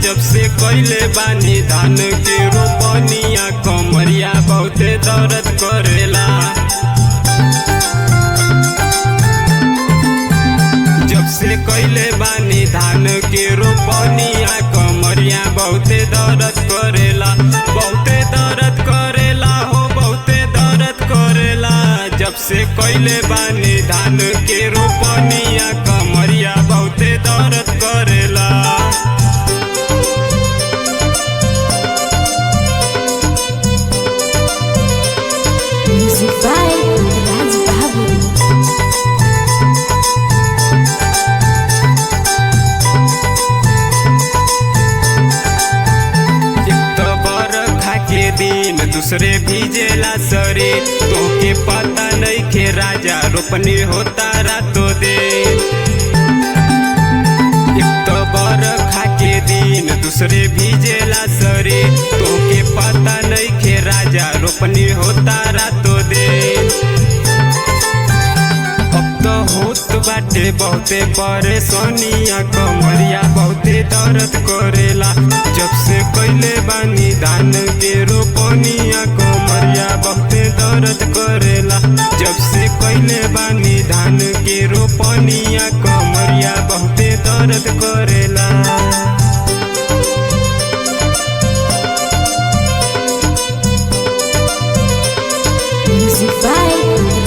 जब से कइले बानी धान के रोपनिया कमरिया बहुते दर्द करेला। जब से कइले बानी धान के रोपनिया कमरिया बहुते दर्द करेला, बहुते दर्द करेला हो बहुते दर्द करेला। जब से कइले बानी धान के रोपनिया कमरिया बहुते दर्द करेला। Music by Raj Babu. के दिन दूसरे भीजेला शरीर, तोके पता नहीं के राजा रोपनी होता रातों दिन। एक तो बरखा के दिन दूसरे भीजेला शरीर, तोके पता नहीं के राजा रोपनी होता रातों दिन। अब तो होत बाटे बहुते परेशानिया कमरिया बहुते दर्द करेला। जब से कइले बानी धान के रोपनिया कमरिया बहुते दर्द करेला। जब से कइले बानी धान के रोपनिया कमरिया बहुते दर्द करेला। Music by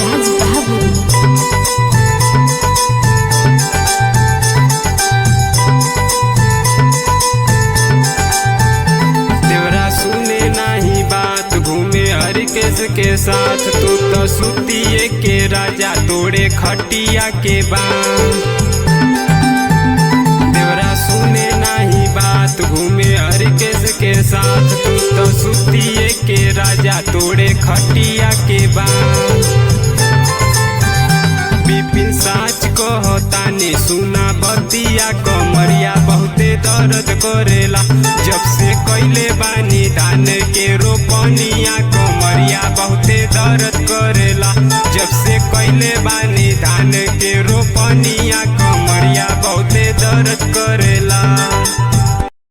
Raj Babu. के साथ तू तो सुतिए के राजा तोड़े खटिया के बांध। देवरा सुने नहीं बात घूमे हरिकेश के साथ, तू तो सुतिए के राजा तोड़े खटिया के बांध। बिपिन साच कहतानी सुना बतिया कमरिया बहुते दर्द करेला। जब से कइले बानी धान के रोपनिया कमरिया बहुते दर्द करेला। जब से कइले बानी धान के रोपनिया कमरिया बहुते दर्द करे।